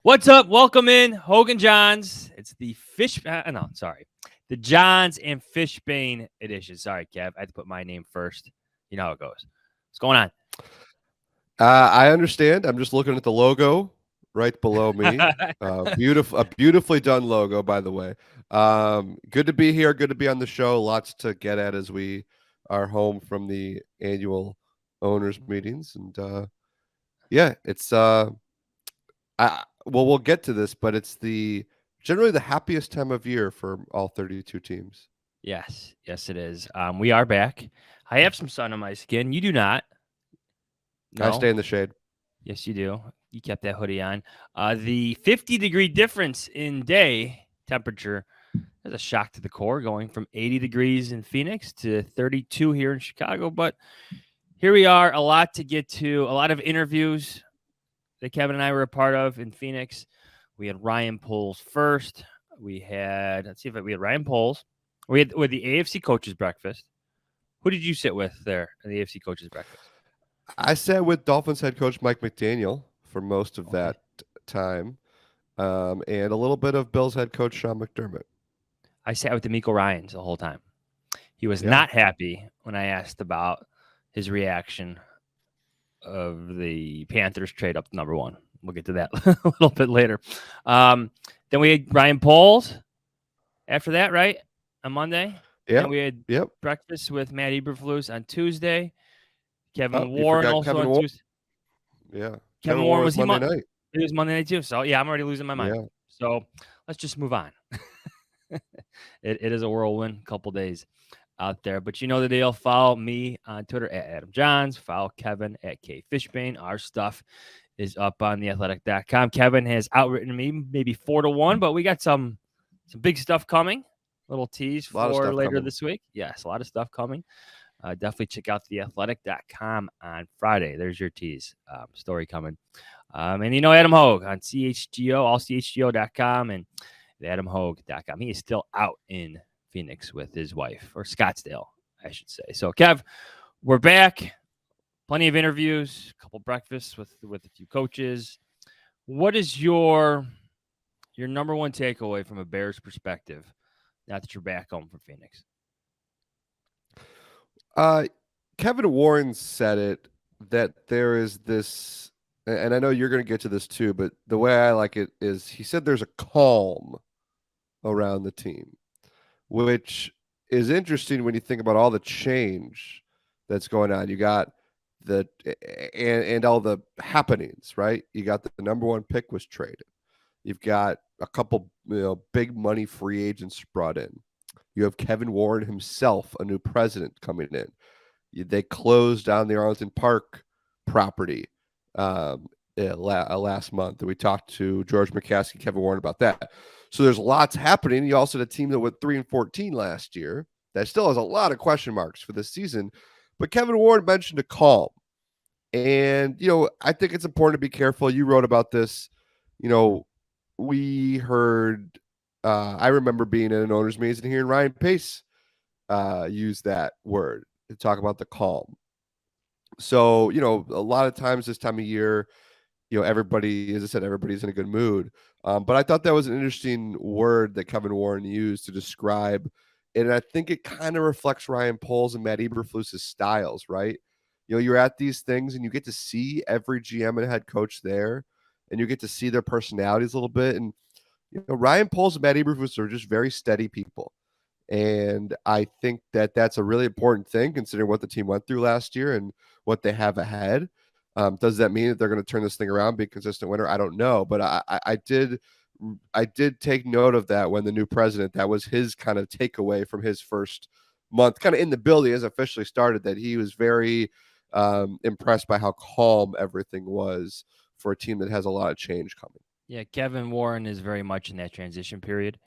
What's up? Welcome in, Hoge and Jahns. It's the the Jahns and Fishbane edition. Sorry, Kev, I had to put my name first. You know how it goes. What's going on? I understand. I'm just looking at the logo right below me. A beautifully done logo, by the way. Good to be here. Good to be on the show. Lots to get at as we are home from the annual owners meetings, and yeah, it's we'll get to this, but it's the generally the happiest time of year for all 32 teams. Yes, it is. We are back. I have some sun on my skin. You do not. I No. stay in the shade. Yes, you do. You kept that hoodie on. The 50-degree difference in day temperature is a shock to the core, going from 80 degrees in Phoenix to 32 here in Chicago. But here we are, a lot to get to, a lot of interviews that Kevin and I were a part of in Phoenix. We had Ryan Poles first. We had Ryan Poles. We had with the AFC coaches breakfast. Who did you sit with there at the AFC coaches breakfast? I sat with Dolphins head coach Mike McDaniel for most of that time, and a little bit of Bills head coach Sean McDermott. I sat with D'Amico Ryans the whole time. He was Yeah. not happy when I asked about his reaction of the Panthers trade up to number one. We'll get to that a little bit later. Then we had Ryan Poles after that, right? On Monday. Yeah. Then we had breakfast with Matt Eberflus on Tuesday. Kevin Warren also Kevin on Warren. Tuesday. Yeah. Kevin Warren was Monday night. It was Monday night too. So yeah, I'm already losing my mind. Yeah. So let's just move on. It is a whirlwind couple days out there. But you know the deal. Follow me on Twitter at Adam Jahns. Follow Kevin at K Fishbane. Our stuff is up on theathletic.com. Kevin has outwritten me maybe 4-1, but we got some big stuff coming. Little tease for later this week. Yes, a lot of stuff coming. Definitely check out theathletic.com on Friday. There's your tease. Story coming. And you know Adam Hoge on CHGO, allchgo.com and adamhoge.com. He is still out in Phoenix with his wife, or Scottsdale, I should say. So, Kev, we're back. Plenty of interviews, a couple breakfasts with a few coaches. What is your number one takeaway from a Bears perspective now that you're back home from Phoenix? Kevin Warren said it, that there is this, and I know you're going to get to this too, but the way I like it is he said there's a calm around the team, which is interesting when you think about all the change that's going on. You got and all the happenings, right? You got the number one pick was traded. You've got a couple, big money free agents brought in. You have Kevin Warren himself, a new president coming in. They closed down the Arlington Park property last month. And we talked to George McCaskey, Kevin Warren about that. So there's lots happening. You also had a team that went 3-14 last year that still has a lot of question marks for this season. But Kevin Warren mentioned a calm. And, I think it's important to be careful. You wrote about this. We heard, I remember being in an owner's meeting and hearing Ryan Pace use that word to talk about the calm. So, a lot of times this time of year, everybody, as I said, everybody's in a good mood. But I thought that was an interesting word that Kevin Warren used to describe it. And I think it kind of reflects Ryan Poles and Matt Eberflus's styles, right? You're at these things and you get to see every GM and head coach there, and you get to see their personalities a little bit. And, Ryan Poles and Matt Eberflus are just very steady people. And I think that that's a really important thing considering what the team went through last year and what they have ahead. Does that mean that they're going to turn this thing around, be a consistent winner? I don't know. But I did take note of that when the new president, that was his kind of takeaway from his first month, kind of in the building as officially started, that he was very impressed by how calm everything was for a team that has a lot of change coming. Yeah, Kevin Warren is very much in that transition period.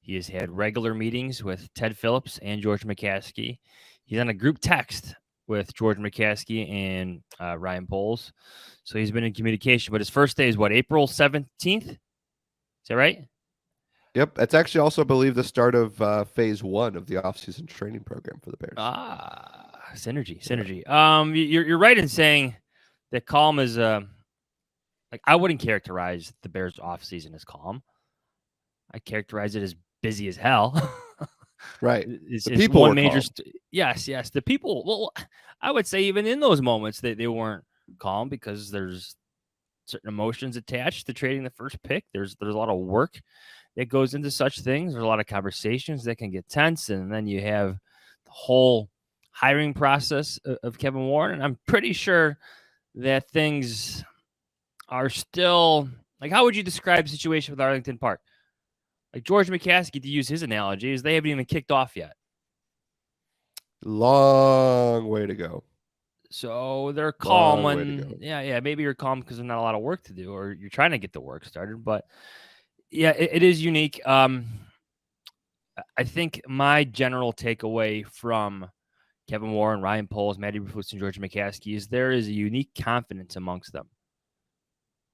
He has had regular meetings with Ted Phillips and George McCaskey. He's on a group text with George McCaskey and Ryan Poles. So he's been in communication. But his first day is what, April 17th? Is that right? Yep. That's actually also, I believe, the start of phase 1 of the offseason training program for the Bears. Synergy. You're right in saying that calm is Like, I wouldn't characterize the Bears offseason as calm. I characterize it as busy as hell. Right. it's, The it's people one were major. calm. Yes. The people. Well, I would say even in those moments they weren't calm because there's certain emotions attached to trading the first pick. There's a lot of work that goes into such things. There's a lot of conversations that can get tense, and then you have the whole hiring process of Kevin Warren. And I'm pretty sure that things are still like, how would you describe the situation with Arlington Park? Like George McCaskey, to use his analogy, is they haven't even kicked off yet. Long way to go. So they're calm Long way to go. when, maybe you're calm because there's not a lot of work to do, or you're trying to get the work started. But yeah, it is unique. I think my general takeaway from Kevin Warren, Ryan Poles, Matty Rufus, and George McCaskey is there is a unique confidence amongst them.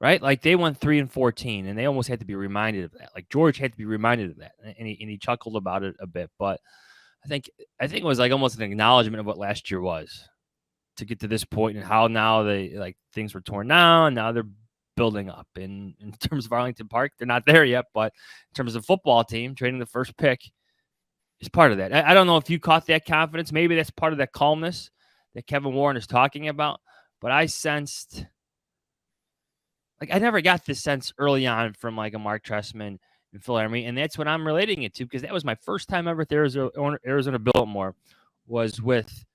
Right? Like they went 3-14, and they almost had to be reminded of that. Like George had to be reminded of that, and he chuckled about it a bit. But I think it was like almost an acknowledgement of what last year was to get to this point, and how now things were torn down. Now they're building up. In terms of Arlington Park, they're not there yet, but in terms of football team, trading the first pick is part of that. I don't know if you caught that confidence. Maybe that's part of that calmness that Kevin Warren is talking about. But I sensed, like, I never got this sense early on from like a Mark Trestman and Phil Emery, and that's what I'm relating it to, because that was my first time ever at the Arizona Biltmore, was with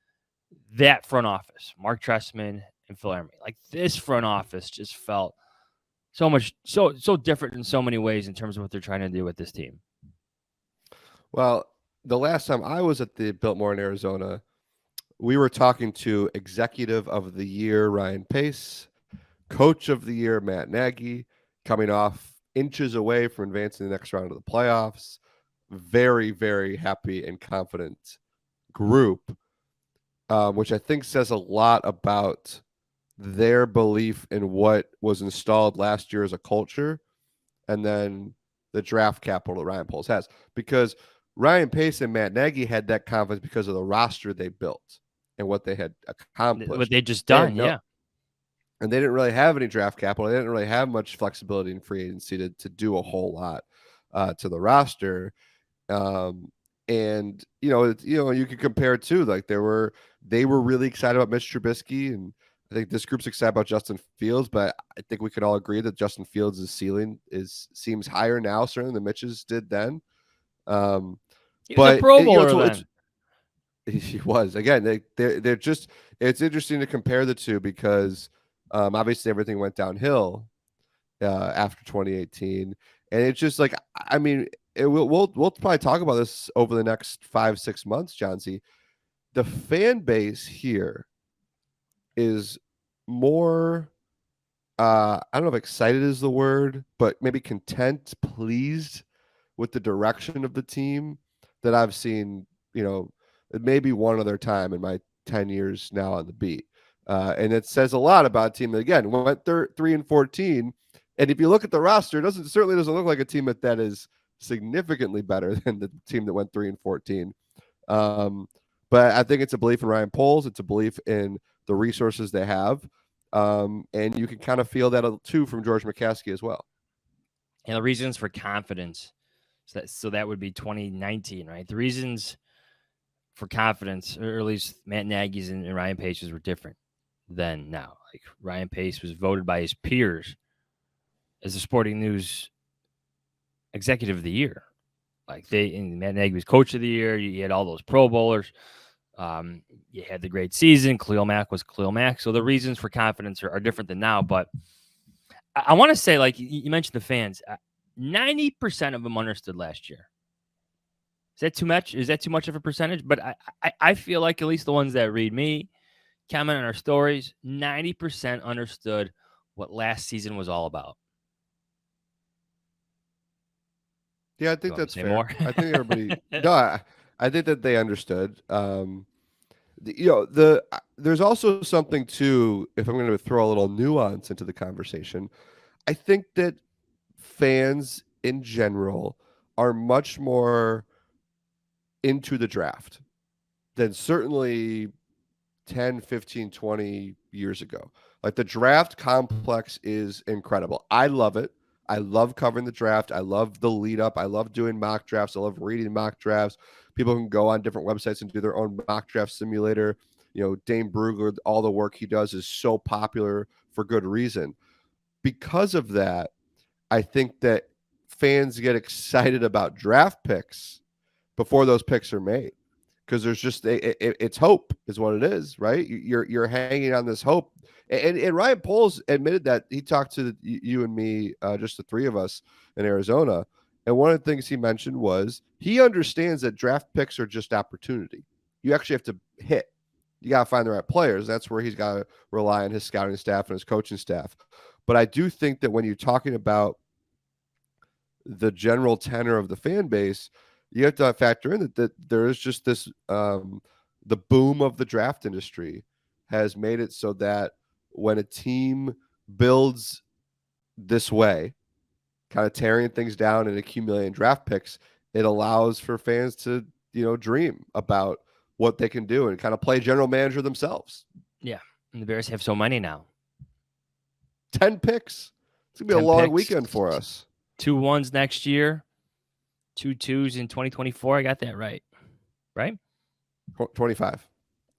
that front office, Mark Trestman and Phil Emery. Like, this front office just felt so different in so many ways in terms of what they're trying to do with this team. Well, the last time I was at the Biltmore in Arizona, we were talking to Executive of the Year Ryan Pace, Coach of the Year Matt Nagy, coming off inches away from advancing the next round of the playoffs. Very, very happy and confident group, which I think says a lot about their belief in what was installed last year as a culture, and then the draft capital that Ryan Poles has. Because Ryan Pace and Matt Nagy had that confidence because of the roster they built and what they had accomplished. What they just done, yeah. And they didn't really have any draft capital. They didn't really have much flexibility in free agency to do a whole lot to the roster. And you could compare it too. Like they were really excited about Mitch Trubisky, and I think this group's excited about Justin Fields. But I think we could all agree that Justin Fields' ceiling seems higher now, certainly than Mitch's did then. He was a Pro Bowler then. He was. Again, they're just. It's interesting to compare the two because obviously everything went downhill after 2018, and it's just like, I mean, we'll probably talk about this over the next 5-6 months, John C. The fan base here is more, I don't know if excited is the word, but maybe content, pleased with the direction of the team that I've seen, maybe one other time in my 10 years now on the beat. And it says a lot about a team that, again, went 3-14. And if you look at the roster, it certainly doesn't look like a team that is significantly better than the team that went 3-14. But I think it's a belief in Ryan Poles. It's a belief in the resources they have. And you can kind of feel that too from George McCaskey as well. And the reasons for confidence. So that would be 2019, right? The reasons for confidence, or at least Matt Nagy's and Ryan Pace's, were different than now. Like, Ryan Pace was voted by his peers as the Sporting News Executive of the Year. Like, Matt Nagy was Coach of the Year. You had all those Pro Bowlers. You had the great season. Khalil Mack was Khalil Mack. So the reasons for confidence are different than now. But I want to say, like you mentioned, the fans, 90% of them understood last year. Is that too much? Is that too much of a percentage? But I feel like at least the ones that read me, comment on our stories, 90% understood what last season was all about. Yeah, I think that's fair. More? I think everybody. No, I think that they understood. There's also something too. If I'm going to throw a little nuance into the conversation, I think that fans in general are much more into the draft than certainly 10, 15, 20 years ago. Like the draft complex is incredible. I love it. I love covering the draft. I love the lead up. I love doing mock drafts. I love reading mock drafts. People can go on different websites and do their own mock draft simulator. Dane Brugler, all the work he does is so popular for good reason. Because of that, I think that fans get excited about draft picks before those picks are made, because there's just it's hope is what it is, right? You're hanging on this hope, and Ryan Poles admitted that. He talked to you and me, just the three of us in Arizona, and one of the things he mentioned was he understands that draft picks are just opportunity. You actually have to hit. You got to find the right players. That's where he's got to rely on his scouting staff and his coaching staff. But I do think that when you're talking about the general tenor of the fan base, you have to factor in that there is just this the boom of the draft industry has made it so that when a team builds this way, kind of tearing things down and accumulating draft picks, it allows for fans to dream about what they can do and kind of play general manager themselves. Yeah, and the Bears have so many now. 10 picks. It's gonna be a long weekend for us. 2 1s next year, 2 2s in 2024. I got that right? 25.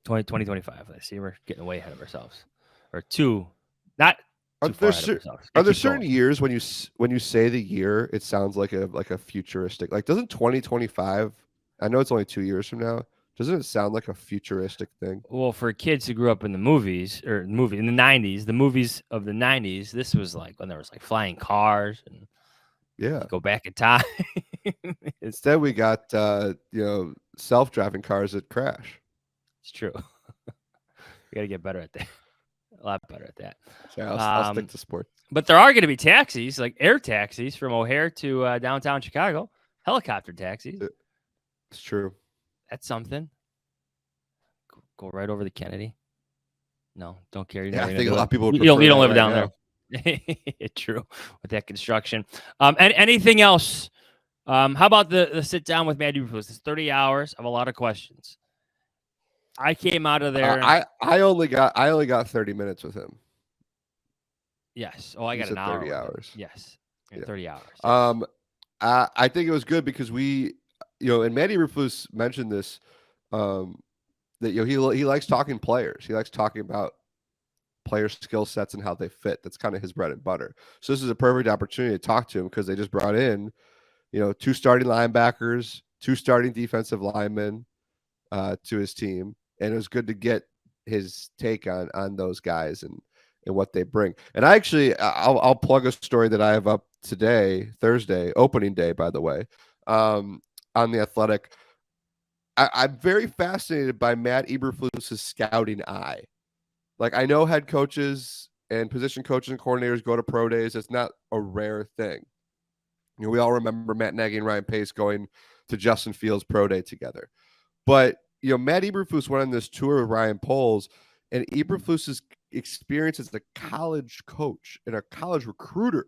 2025. I see we're getting way ahead of ourselves. Or two, not Are too far there, ahead of ourselves. are there certain years when you say the year, it sounds like a futuristic? Like, doesn't 2025? I know it's only 2 years from now. Doesn't it sound like a futuristic thing? Well, for kids who grew up in the movies in the 90s, the movies of the 90s, this was like when there was like flying cars and go back in time. Instead, we got self-driving cars that crash. It's true. We got to get better at that. A lot better at that. So I'll stick to sports. But there are going to be taxis, like air taxis from O'Hare to downtown Chicago, helicopter taxis. It's true. That's something. Go right over the Kennedy. No, don't care. Yeah, I think a lot of people you don't live down there. True, with that construction. And anything else? How about the sit down with Matt Eberflus? It's 30 hours of a lot of questions. I came out of there. I only got 30 minutes with him. Yes. Oh, I got an hour. 30 hours. Yes. 30 hours. Yes. I think it was good because we, and Matt Eberflus mentioned this, that he likes talking players. He likes talking about player skill sets and how they fit. That's kind of his bread and butter. So this is a perfect opportunity to talk to him because they just brought in, 2 starting linebackers, 2 starting defensive linemen to his team. And it was good to get his take on those guys and what they bring. And I'll plug a story that I have up today, Thursday, opening day, by the way, on The Athletic. I'm very fascinated by Matt Eberflus's scouting eye. Like, I know head coaches and position coaches and coordinators go to pro days. It's not a rare thing. We all remember Matt Nagy and Ryan Pace going to Justin Fields' pro day together. But, Matt Eberflus went on this tour with Ryan Poles, and Eberflus's experience as a college coach and a college recruiter,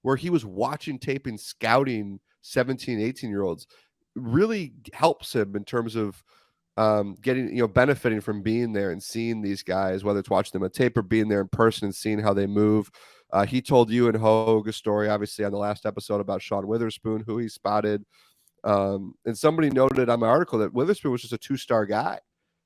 where he was watching tape and scouting 17, 18-year-olds, really helps him in terms of getting, benefiting from being there and seeing these guys, whether it's watching them on tape or being there in person and seeing how they move. He told you and Hoge a story, obviously, on the last episode about Sean Witherspoon, who he spotted. And somebody noted on my article that Witherspoon was just a 2-star guy.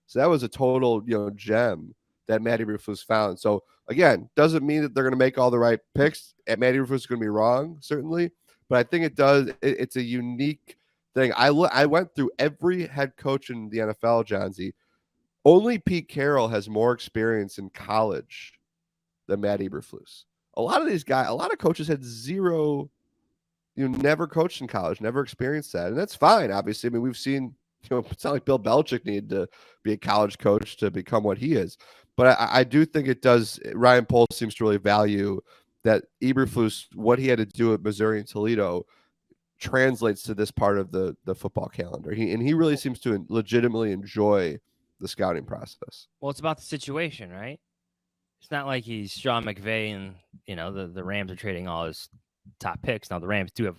So that was a total, gem that Matt Eberflus found. So again, doesn't mean that they're going to make all the right picks. And Matt Eberflus is going to be wrong, certainly. But I think it does. It's a unique thing. I went through every head coach in the NFL, Johnsy. Only Pete Carroll has more experience in college than Matt Eberflus. A lot of these guys, a lot of coaches had zero, never coached in college, never experienced that. And that's fine, obviously. I mean, we've seen, it's not like Bill Belichick needed to be a college coach to become what he is. But I do think it does. Ryan Poles seems to really value that Eberflus, what he had to do at Missouri and Toledo, translates to this part of the football calendar. He really seems to legitimately enjoy the scouting process. Well, it's about the situation, right? It's not like he's Sean McVay and, the Rams are trading all his top picks. Now, the Rams do have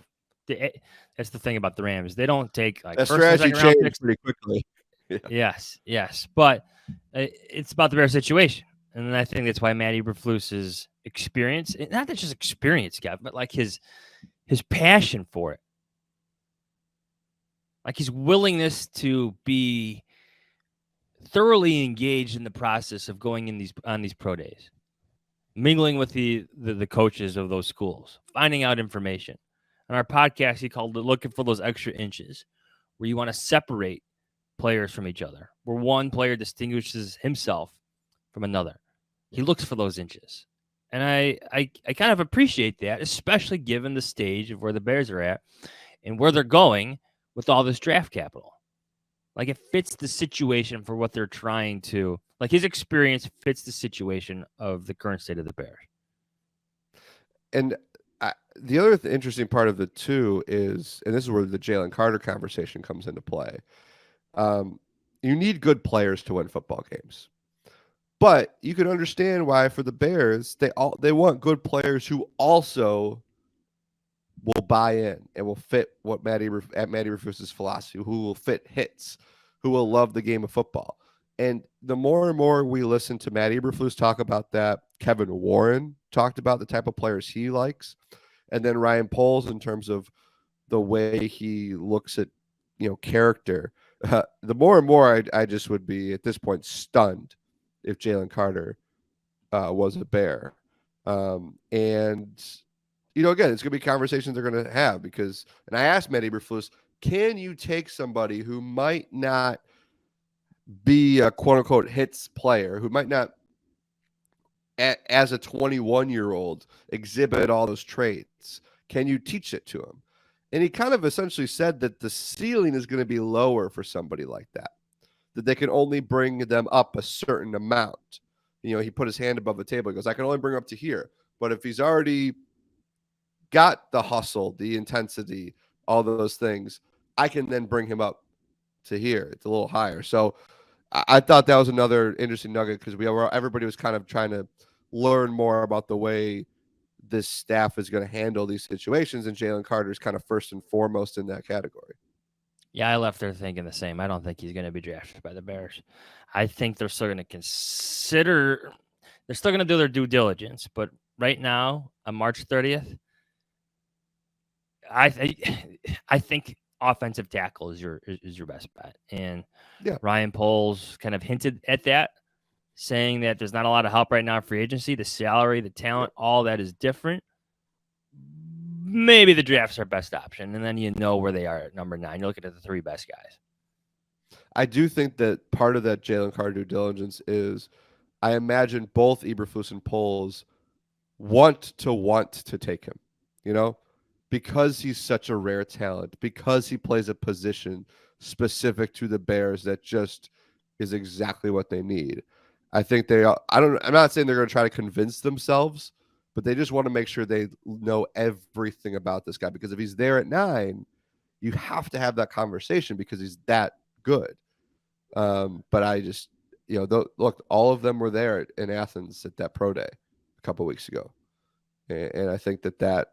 that's the thing about the Rams. They don't take like first and second round picks pretty quickly. Yeah. Yes. But it's about the Bears situation. And I think that's why Matt Eberflus's experience, not that just experience, Gav, but like his passion for it. Like his willingness to be thoroughly engaged in the process of going on these pro days, mingling with the coaches of those schools, finding out information. On our podcast, he called it looking for those extra inches, where you want to separate players from each other, where one player distinguishes himself from another. He looks for those inches. And I kind of appreciate that, especially given the stage of where the Bears are at and where they're going with all this draft capital. Like, it fits the situation for what they're trying to, like, his experience fits the situation of the current state of the Bears. And the other interesting part of the two is, and this is where the Jalen Carter conversation comes into play. You need good players to win football games, but you can understand why for the Bears they want good players who also will buy in and will fit what Matt Eberflus's philosophy, who will fit hits, who will love the game of football. And the more and more we listen to Matt Eberflus talk about that, Kevin Warren talked about the type of players he likes, and then Ryan Poles in terms of the way he looks at character. The more and more I just would be at this point stunned if Jalen Carter was a Bear. And again, it's going to be conversations they're going to have because, and I asked Matt Eberflus, can you take somebody who might not be a quote unquote hits player, who might not, as a 21-year-old, exhibit all those traits? Can you teach it to him? And he kind of essentially said that the ceiling is going to be lower for somebody like that they can only bring them up a certain amount. He put his hand above the table. He goes, I can only bring him up to here. But if he's already got the hustle, the intensity, all those things, I can then bring him up to here. It's a little higher. So I thought that was another interesting nugget because everybody was kind of trying to learn more about the way this staff is going to handle these situations, and Jalen Carter is kind of first and foremost in that category. Yeah, I left there thinking the same. I don't think he's going to be drafted by the Bears. I think they're still going to consider – they're still going to do their due diligence. But right now, on March 30th, I think offensive tackle is your best bet. And Ryan Poles kind of hinted at that, saying that there's not a lot of help right now in free agency. The salary, the talent, all that is different. Maybe the draft's our best option, and then where they are at number 9. You're looking at the 3 best guys. I do think that part of that Jalen Carter due diligence is, I imagine both Eberflus and Poles want to take him, because he's such a rare talent, because he plays a position specific to the Bears that just is exactly what they need. I think I'm not saying they're going to try to convince themselves, but they just want to make sure they know everything about this guy, because if he's there at 9, you have to have that conversation because he's that good. But I just, look, all of them were there in Athens at that pro day a couple of weeks ago. And I think that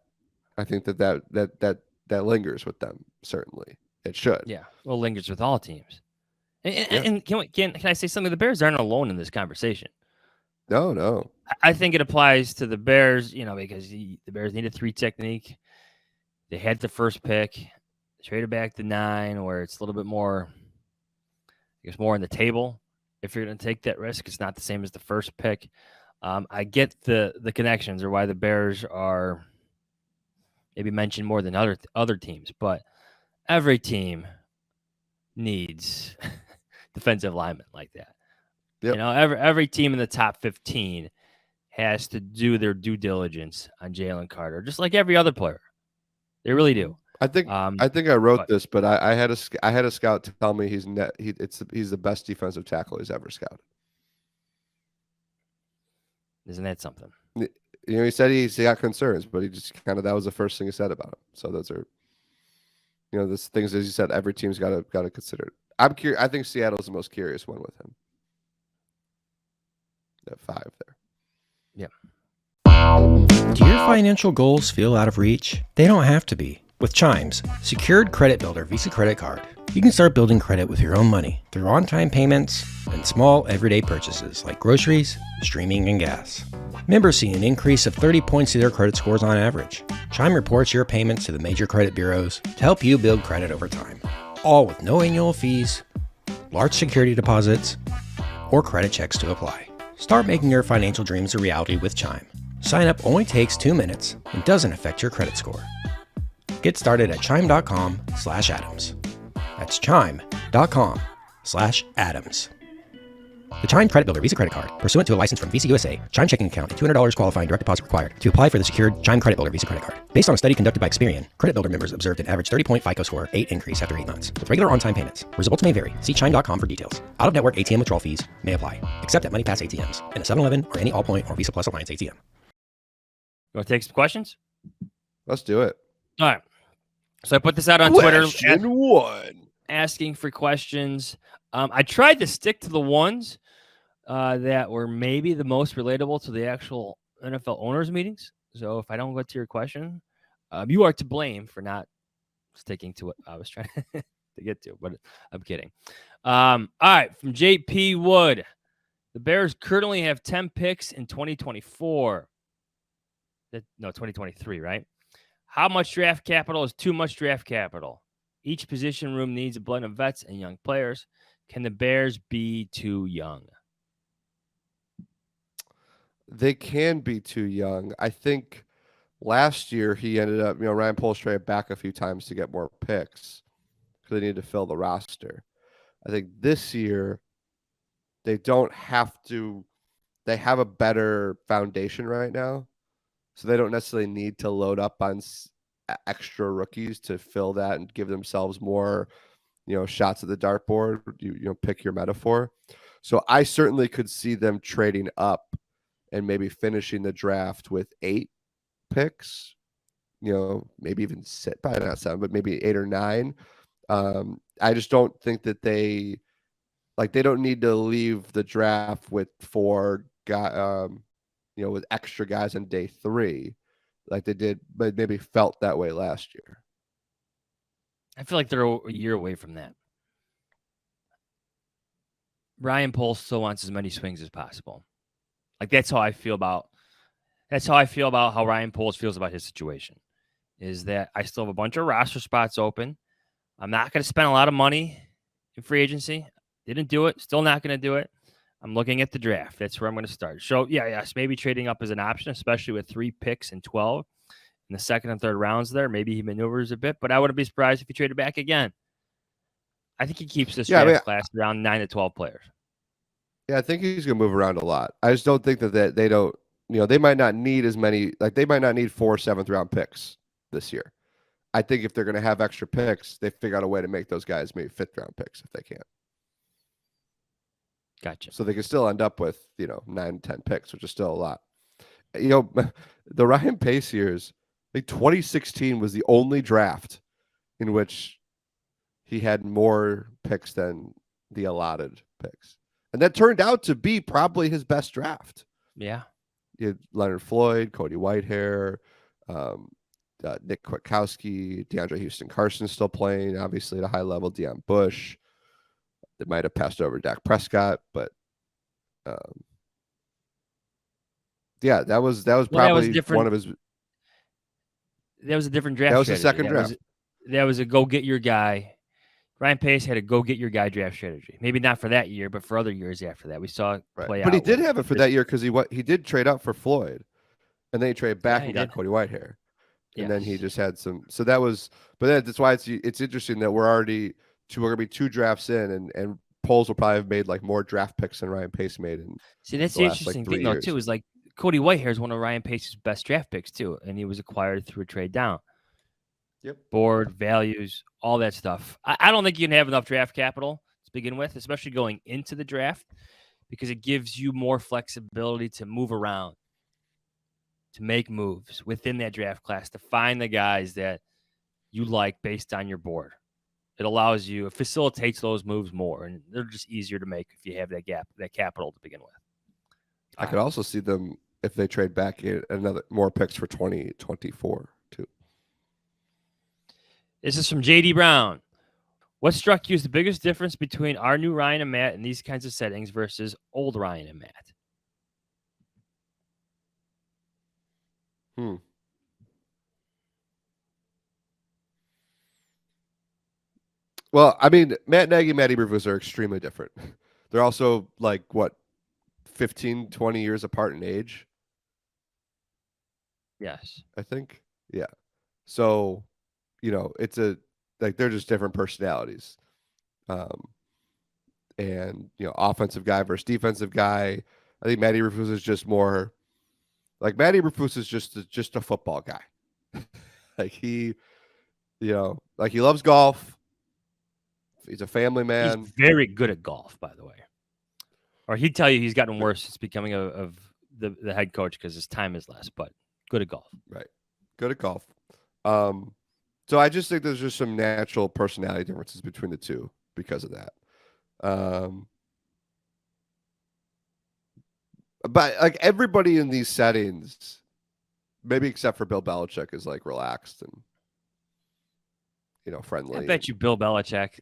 lingers with them. Certainly it should. Yeah. Well, lingers with all teams. And can I say something? The Bears aren't alone in this conversation. No. I think it applies to the Bears, because the Bears needed 3 technique. They had the first pick, traded back to 9, where it's a little bit more, I guess, more on the table. If you're going to take that risk, it's not the same as the first pick. I get the connections or why the Bears are maybe mentioned more than other teams, but every team needs defensive linemen like that. Yep. Every team in the top 15 has to do their due diligence on Jalen Carter, just like every other player. They really do. I think I wrote this, but I had a scout tell me he's the best defensive tackle he's ever scouted. Isn't that something? He said he got concerns, but he just that was the first thing he said about him. So those are, those things, as you said, every team's got to consider. I'm curious. I think Seattle's the most curious one with him. At 5 there. Yeah. Do your financial goals feel out of reach? They don't have to be. With Chime's secured credit builder Visa credit card, you can start building credit with your own money through on-time payments and small everyday purchases like groceries, streaming, and gas. Members see an increase of 30 points to their credit scores on average. Chime reports your payments to the major credit bureaus to help you build credit over time, all with no annual fees, large security deposits, or credit checks to apply. Start making your financial dreams a reality with Chime. Sign up only takes 2 minutes and doesn't affect your credit score. Get started at chime.com/Adams. That's chime.com/Adams. The Chime Credit Builder Visa Credit Card, pursuant to a license from Visa USA, Chime checking account, and $200 qualifying direct deposit required to apply for the secured Chime Credit Builder Visa Credit Card. Based on a study conducted by Experian, Credit Builder members observed an average 30-point FICO score 8 increase after 8 months, with regular on-time payments. Results may vary. See chime.com for details. Out-of-network ATM withdrawal fees may apply, except at MoneyPass ATMs, and a 7-Eleven or any Allpoint or Visa Plus Alliance ATM. You want to take some questions? Let's do it. All right. So I put this out on Question Twitter. one. Asking for questions. I tried to stick to the ones that were maybe the most relatable to the actual NFL owners meetings. So if I don't get to your question, you are to blame for not sticking to what I was trying to get to, but I'm kidding. All right, from JP Wood. The Bears currently have 10 picks in 2024. No, 2023, right? How much draft capital is too much draft capital? Each position room needs a blend of vets and young players. Can the Bears be too young? They can be too young. I think last year he ended up, Ryan Poles traded back a few times to get more picks because they needed to fill the roster. I think this year they don't have to. They have a better foundation right now, so they don't necessarily need to load up on extra rookies to fill that and give themselves more, shots at the dartboard. Pick your metaphor. So I certainly could see them trading up and maybe finishing the draft with 8 picks. Maybe even probably not 7, but maybe 8 or 9. I just don't think that they don't need to leave the draft with 4 guys, with extra guys on day 3 like they did, but maybe felt that way last year. I feel like they're a year away from that. Ryan Poles still wants as many swings as possible. Like that's how I feel about how Ryan Poles feels about his situation. Is that I still have a bunch of roster spots open. I'm not going to spend a lot of money in free agency. Didn't do it. Still not going to do it. I'm looking at the draft. That's where I'm going to start. So, yes, maybe trading up is an option, especially with 3 picks and 12 in the second and third rounds there. Maybe he maneuvers a bit, but I wouldn't be surprised if he traded back again. I think he keeps this draft class around 9 to 12 players. Yeah, I think he's going to move around a lot. I just don't think that they don't, they might not need as many, they might not need 4 7th-round picks this year. I think if they're going to have extra picks, they figure out a way to make those guys maybe 5th-round picks if they can. Gotcha. So they can still end up with, 9, 10 picks, which is still a lot. The Ryan Pace years, 2016 was the only draft in which he had more picks than the allotted picks. And that turned out to be probably his best draft. Yeah. You had Leonard Floyd, Cody Whitehair, Nick Kwiatkowski, DeAndre Houston Carson still playing, obviously at a high level, Deion Bush. They might have passed over Dak Prescott, but that was probably one of his. That was a different draft. That was strategy. the second draft. That was a go get your guy. Ryan Pace had a go get your guy draft strategy. Maybe not for that year, but for other years after that, we saw it play out. But he did have it for that year because he did trade up for Floyd, and then he traded back and got Cody Whitehair, and then he just had some. So that was, but that's why it's interesting that we're gonna be 2 drafts in, and Poles will probably have made more draft picks than Ryan Pace made. See, that's the interesting thing though too is Cody Whitehair is one of Ryan Pace's best draft picks too, and he was acquired through a trade down. Yep. Board values, all that stuff. I don't think you can have enough draft capital to begin with, especially going into the draft, because it gives you more flexibility to move around, to make moves within that draft class, to find the guys that you like based on your board. It facilitates those moves more, and they're just easier to make if you have that capital to begin with. I could also see them, if they trade back, more picks for 2024 too. This is from JD Brown. What struck you as the biggest difference between our new Ryan and Matt in these kinds of settings versus old Ryan and Matt? Well, I mean, Matt Nagy and Matt Eberflus are extremely different. They're also like, what, 15, 20 years apart in age, Yes. I think. Yeah. So, it's they're just different personalities. And, offensive guy versus defensive guy. I think Matt Eberflus is just more like Matt Eberflus is just a football guy. Like he loves golf. He's a family man. He's very good at golf, by the way. Or he'd tell you he's gotten worse since becoming of the head coach because his time is less, but good at golf. Right. Good at golf. So I just think there's just some natural personality differences between the two because of that. But like everybody in these settings, maybe except for Bill Belichick, is like relaxed and friendly. I bet you Bill Belichick,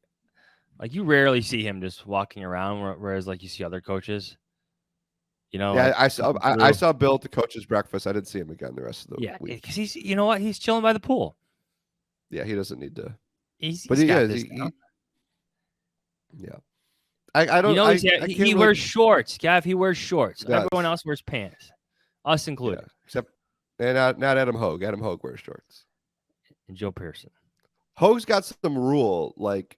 like you rarely see him just walking around, whereas like you see other coaches. Yeah, like, I saw Bill at the coach's breakfast. I didn't see him again the rest of the week. Yeah, because he's he's chilling by the pool. Yeah, he doesn't need to. He's but got yeah, this yeah. I don't. He wears shorts, Gav. He wears shorts. Yes. Everyone else wears pants, us included. Yeah, except not Adam Hoge. Adam Hoge wears shorts. And Joe Pearson. Hoge's got some rule like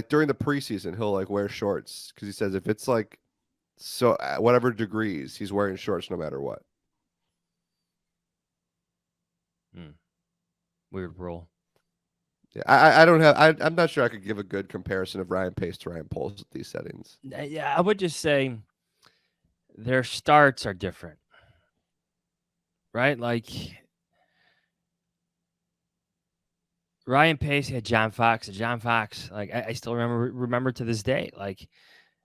during the preseason he'll like wear shorts because he says if it's like so whatever degrees he's wearing shorts no matter what. Weird rule. Yeah, I don't have. I'm not sure I could give a good comparison of Ryan Pace to Ryan Poles at these settings. Yeah, I would just say their starts are different, right? Like Ryan Pace had John Fox. And John Fox, like I still remember to this day, like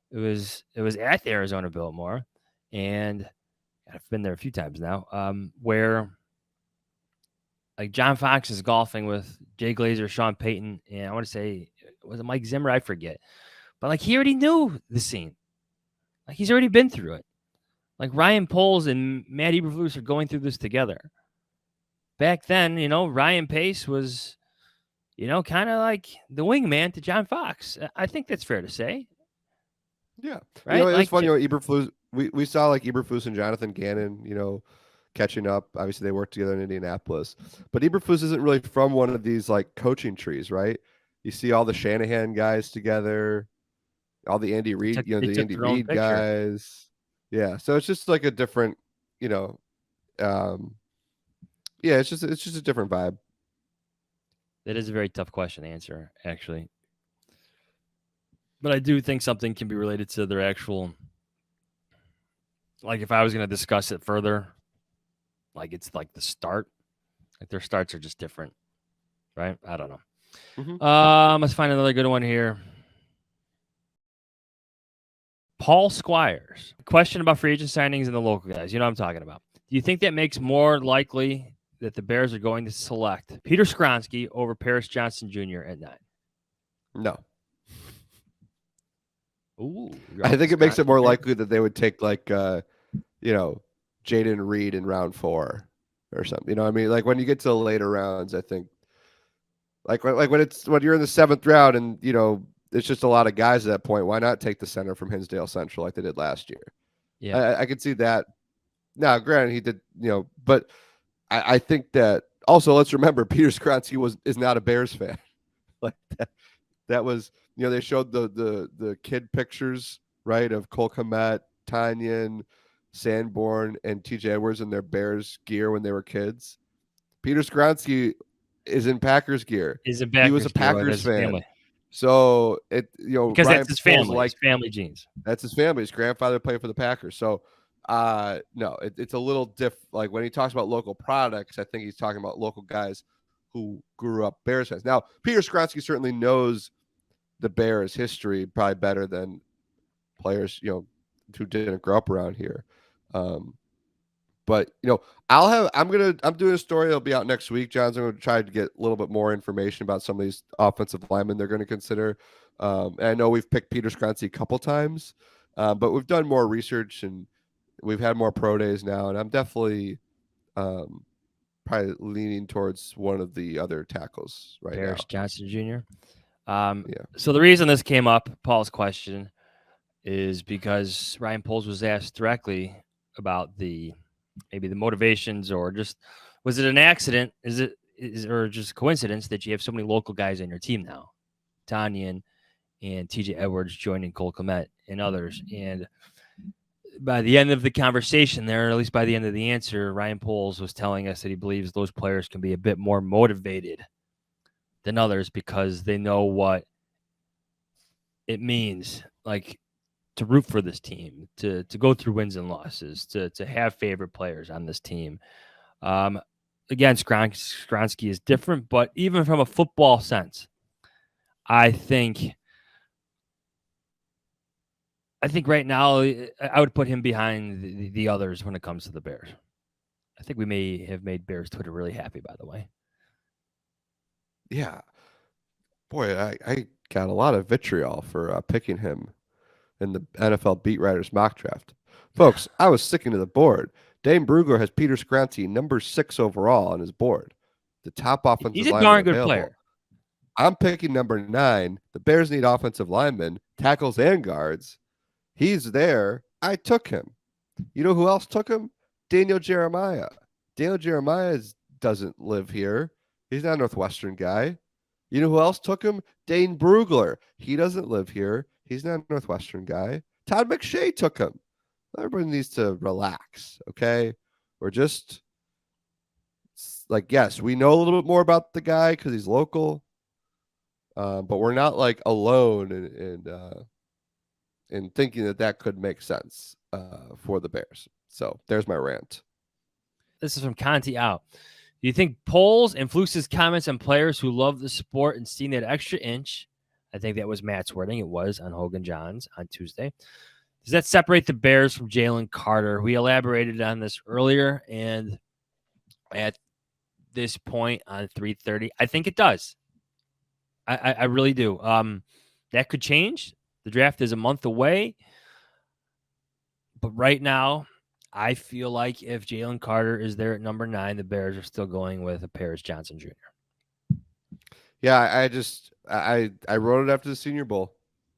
it was at the Arizona Biltmore, and I've been there a few times now, where like John Fox is golfing with Jay Glazer, Sean Payton, and I want to say, was it Mike Zimmer? I forget. But like he already knew the scene. Like he's already been through it. Like Ryan Poles and Matt Eberflus are going through this together. Back then, Ryan Pace was, kind of like the wingman to John Fox. I think that's fair to say. Yeah. Right? It was fun, Eberflus. We saw like Eberflus and Jonathan Gannon, catching up. Obviously, they worked together in Indianapolis. But Eberflus isn't really from one of these like coaching trees, right? You see all the Shanahan guys together, all the Andy Reid, the Andy Reid guys. Yeah, so it's just like a different, yeah, it's just a different vibe. That is a very tough question to answer, actually. But I do think something can be related to their actual, like if I was going to discuss it further, like it's like the start, like their starts are just different, right? I don't know. Mm-hmm. Let's find another good one here. Paul Squires, question about free agent signings and the local guys. You know what I'm talking about. Do you think that makes more likely that the Bears are going to select Peter Skronsky over Paris Johnson Jr. at 9? No. Ooh, I think it makes it more likely that they would take like, Jaden Reed in round 4 or something. You know what I mean? Like when you get to the later rounds, I think like when you're in the 7th round and, it's just a lot of guys at that point. Why not take the center from Hinsdale Central like they did last year? Yeah. I could see that. Now, granted, he did, but I think that also let's remember Peter Skronsky is not a Bears fan. Like that was, they showed the kid pictures, right, of Cole Kmet, Tanyan, Sanborn, and TJ Edwards in their Bears gear when they were kids. Peter Skronsky is in Packers gear. He was a Packers fan. Family. So because Ryan that's his family, his family genes. That's his family. His grandfather played for the Packers. So no, it's a little like when he talks about local products, I think he's talking about local guys who grew up Bears fans. Now, Peter Skronsky certainly knows the Bears history probably better than players, who didn't grow up around here. But I'm doing a story. It'll be out next week. John's going to try to get a little bit more information about some of these offensive linemen they're going to consider. And I know we've picked Peter Skronsky a couple times, but we've done more research and we've had more pro days now. And I'm definitely probably leaning towards one of the other tackles right Paris now. Johnson Jr. Yeah. So the reason this came up, Paul's question, is because Ryan Poles was asked directly about maybe the motivations, or just was it an accident? Or just coincidence that you have so many local guys on your team now, Tanyan and TJ Edwards joining Cole Kmet and others. And by the end of the conversation there, or at least by the end of the answer, Ryan Poles was telling us that he believes those players can be a bit more motivated than others because they know what it means, like, to root for this team, to go through wins and losses, to have favorite players on this team. Again, Skronsky is different, but even from a football sense, I think right now I would put him behind the others when it comes to the Bears. I think we may have made Bears Twitter really happy, by the way. Yeah. Boy, I got a lot of vitriol for picking him in the NFL Beat Writers mock draft. Folks, I was sticking to the board. Dane Brugler has Peter Skronsky number 6 overall on his board. The top offensive lineman He's a darn good available. player. I'm picking number 9. The Bears need offensive linemen, tackles, and guards. He's there. I took him. You know who else took him? Daniel Jeremiah. Daniel Jeremiah doesn't live here. He's not a Northwestern guy. You know who else took him? Dane Brugler. He doesn't live here. He's not a Northwestern guy. Todd McShay took him. Everybody needs to relax, okay? We're just like, yes, we know a little bit more about the guy because he's local, but we're not like alone in thinking that could make sense for the Bears. So there's my rant. This is from Conti out. Do you think Poles and Flukes' comments on players who love the sport and seeing that extra inch, I think that was Matt's wording, it was on Hoge and Jahns on Tuesday, does that separate the Bears from Jalen Carter? We elaborated on this earlier, and at this point on 3:30, I think it does. I really do. That could change. The draft is a month away. But right now, I feel like if Jalen Carter is there at number 9, the Bears are still going with a Paris Johnson Jr. Yeah, I wrote it after the Senior Bowl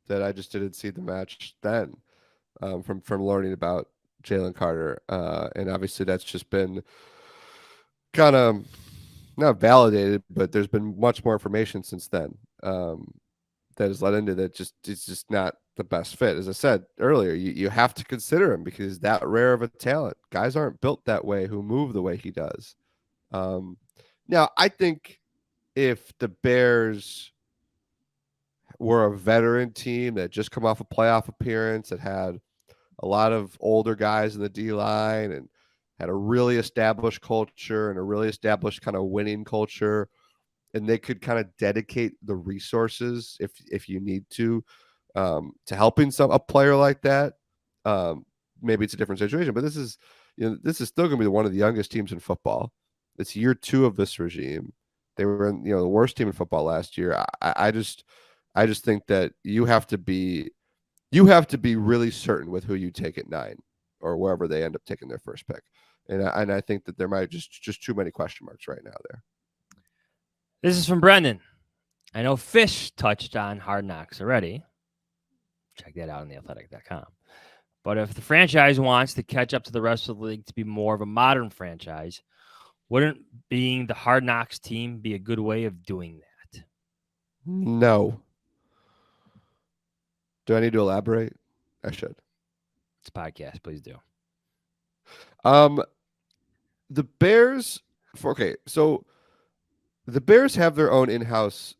that I just didn't see the match then from learning about Jalen Carter. And obviously that's just been kind of not validated, but there's been much more information since then that has led into that. It's just not the best fit. As I said earlier, you have to consider him because he's that rare of a talent. Guys aren't built that way who move the way he does. Now, I think if the Bears were a veteran team that just come off a playoff appearance, that had a lot of older guys in the D line and had a really established culture and a really established kind of winning culture, and they could kind of dedicate the resources if you need to helping a player like that. Maybe it's a different situation, but this is still going to be one of the youngest teams in football. It's year 2 of this regime. They were in, the worst team in football last year. I just think that you have to be really certain with who you take at 9 or wherever they end up taking their first pick. And I think that there might just too many question marks right now there. This is from Brendan. I know Fish touched on Hard Knocks already. Check that out on theathletic.com. But if the franchise wants to catch up to the rest of the league to be more of a modern franchise, wouldn't being the Hard Knocks team be a good way of doing that? No. Do I need to elaborate? I should. It's a podcast. Please do. The Bears. So the Bears have their own in-house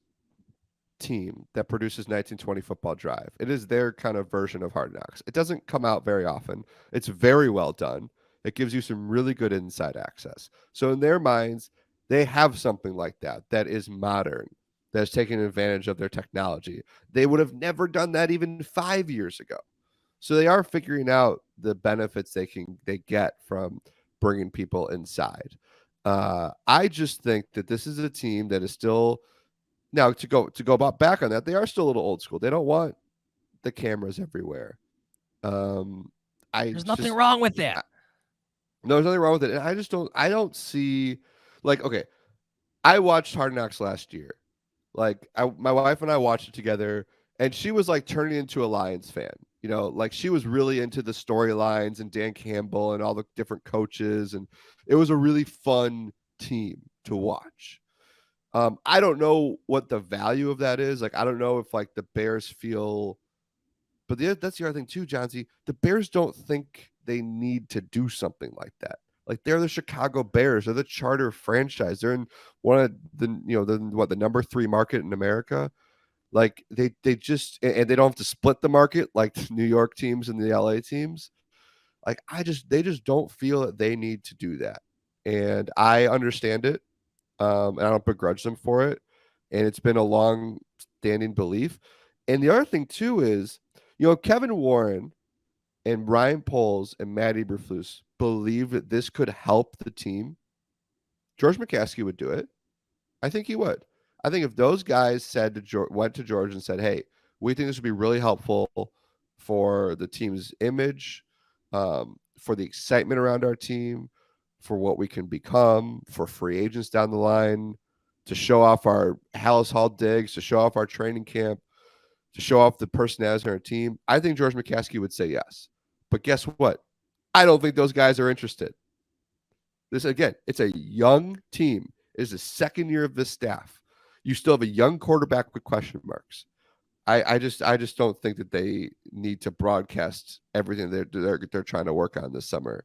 team that produces 1920 Football Drive. It is their kind of version of Hard Knocks. It doesn't come out very often. It's very well done. It gives you some really good inside access. So in their minds, they have something like that is modern, that's taking advantage of their technology. They would have never done that even 5 years ago. So they are figuring out the benefits they get from bringing people inside. I just think that this is a team that is still now to go about back on that. They are still a little old school. They don't want the cameras everywhere. There's nothing wrong with that. No, there's nothing wrong with it. And I don't see, like, okay, I watched Hard Knocks last year. Like, my wife and I watched it together, and she was like turning into a Lions fan. You know, like she was really into the storylines and Dan Campbell and all the different coaches, and it was a really fun team to watch. I don't know what the value of that is. Like, I don't know if like the Bears feel, but that's the other thing too, Johnsy. The Bears don't think they need to do something like that. Like, they're the Chicago Bears. They're the charter franchise. They're in one of the, the number 3 market in America. Like, they just, and they don't have to split the market like the New York teams and the LA teams. Like, they just don't feel that they need to do that. And I understand it. And I don't begrudge them for it. And it's been a long standing belief. And the other thing too is, Kevin Warren and Ryan Poles and Matt Eberflus believe that this could help the team. George McCaskey would do it. I think he would. I think if those guys went to George and said, "Hey, we think this would be really helpful for the team's image, for the excitement around our team, for what we can become, for free agents down the line, to show off our Hallis Hall digs, to show off our training camp, to show off the personalities in our team," I think George McCaskey would say yes. But guess what? I don't think those guys are interested. This, again, it's a young team. It is the second year of this staff. You still have a young quarterback with question marks. I just don't think that they need to broadcast everything they're trying to work on this summer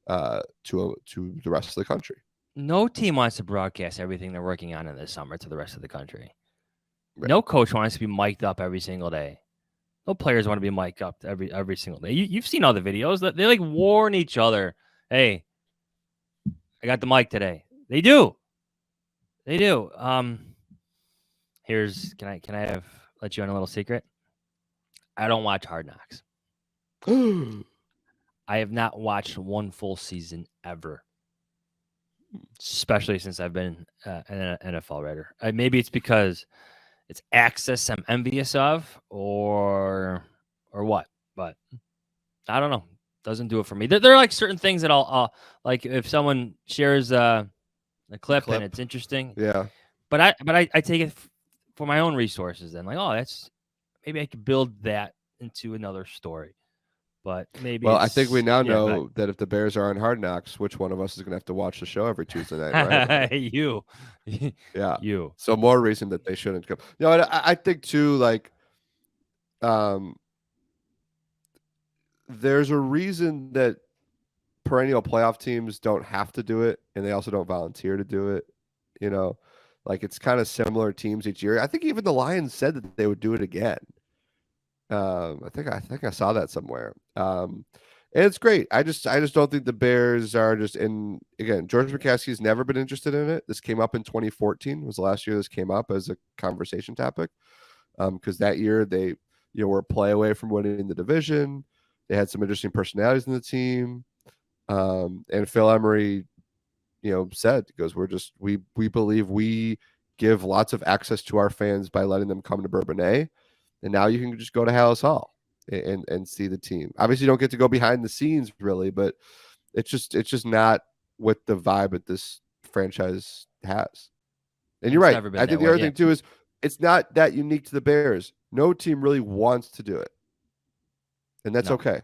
to the rest of the country. No team wants to broadcast everything they're working on in the summer to the rest of the country. Right. No coach wants to be mic'd up every single day. No players want to be mic'd up every single day. You've seen all the videos that they like warn each other. Hey, I got the mic today. They do. Can I let you on a little secret? I don't watch Hard Knocks. I have not watched one full season ever, especially since I've been an NFL writer. Maybe it's because it's access I'm envious of, or what. But I don't know. Doesn't do it for me. There are like certain things that I'll like if someone shares a clip and it's interesting. Yeah. But I take it for my own resources and like, oh, maybe I could build that into another story. But maybe. Well, I think we now know that if the Bears are on Hard Knocks, which one of us is going to have to watch the show every Tuesday night, right? You. Yeah. You. So more reason that they shouldn't come. No, I think too, like, there's a reason that perennial playoff teams don't have to do it, and they also don't volunteer to do it. Like, it's kind of similar teams each year. I think even the Lions said that they would do it again. I think I saw that somewhere. And it's great. I just don't think the Bears are just in. Again, George McCaskey's never been interested in it. This came up in 2014. Was the last year this came up as a conversation topic. Because that year they were a play away from winning the division. They had some interesting personalities in the team. And Phil Emery, said, he goes, we believe we give lots of access to our fans by letting them come to Bourbonnais. And now you can just go to Hallis Hall and see the team. Obviously, you don't get to go behind the scenes really, but it's just not what the vibe that this franchise has. And you're right. I think the other thing too is it's not that unique to the Bears. No team really wants to do it, and that's okay.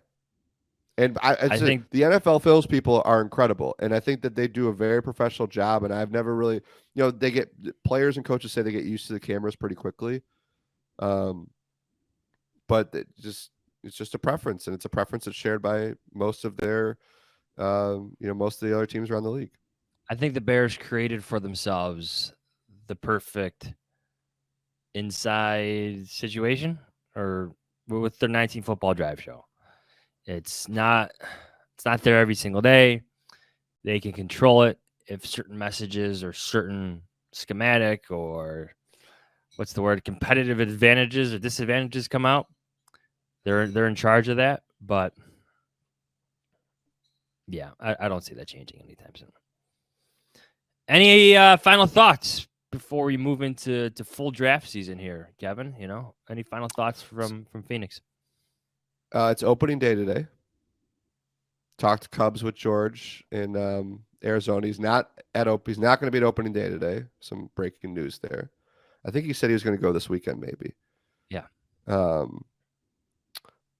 And I think the NFL Phil's people are incredible, and I think that they do a very professional job. And I've never really, they get players and coaches say they get used to the cameras pretty quickly. But it's just a preference, and it's a preference that's shared by most of their, most of the other teams around the league. I think the Bears created for themselves the perfect inside situation, or with their 19 football drive show. It's not there every single day. They can control it if certain messages or certain schematic or what's the word, competitive advantages or disadvantages come out. They're in charge of that, but Yeah, I don't see that changing anytime soon. Any final thoughts before we move into full draft season here, Kevin? Any final thoughts from Phoenix? It's opening day today. Talked Cubs with George in Arizona. He's not He's not going to be at opening day today. Some breaking news there. I think he said he was going to go this weekend, maybe. Yeah.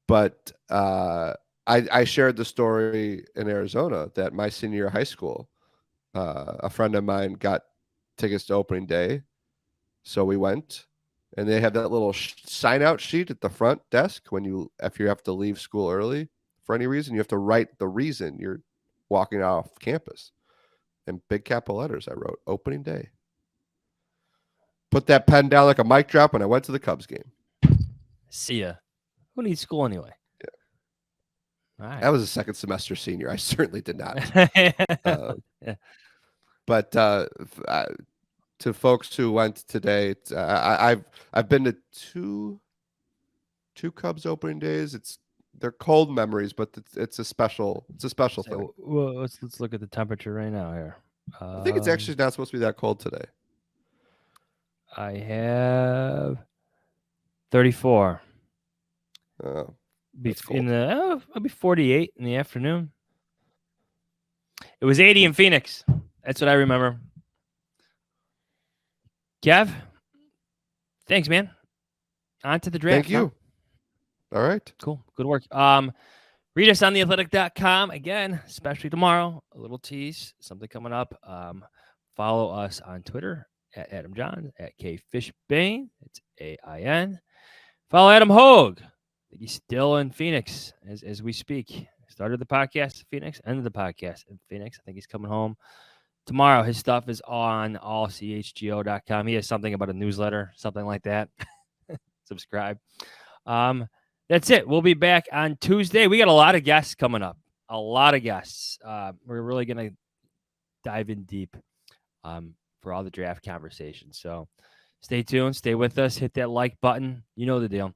But I shared the story in Arizona that my senior year of high school, a friend of mine got tickets to opening day, so we went, and they have that little sign out sheet at the front desk if you have to leave school early for any reason, you have to write the reason you're walking off campus. In big capital letters, I wrote opening day. Put that pen down like a mic drop, and I went to the Cubs game. See ya. Who needs school anyway? Yeah. All right. That was a second semester senior. I certainly did not. Yeah. But to folks who went today, I've been to two Cubs opening days. They're cold memories, but it's a special thing. Well, let's look at the temperature right now here. I think it's actually not supposed to be that cold today. I have 34. That's cold. It'll be 48 in the afternoon. It was 80 in Phoenix. That's what I remember. Kev, thanks, man. On to the draft. Thank you. All right. Cool. Good work. Read us on theathletic.com. Again, especially tomorrow, a little tease, something coming up. Follow us on Twitter at Adam Jahns, at KFishBane. It's AIN. Follow Adam Hoge. He's still in Phoenix as we speak. Started the podcast in Phoenix, ended the podcast in Phoenix. I think he's coming home tomorrow. His stuff is on allchgo.com. He has something about a newsletter, something like that. Subscribe. That's it. We'll be back on Tuesday. We got a lot of guests coming up. A lot of guests. We're really going to dive in deep for all the draft conversations. So stay tuned. Stay with us. Hit that like button. You know the deal.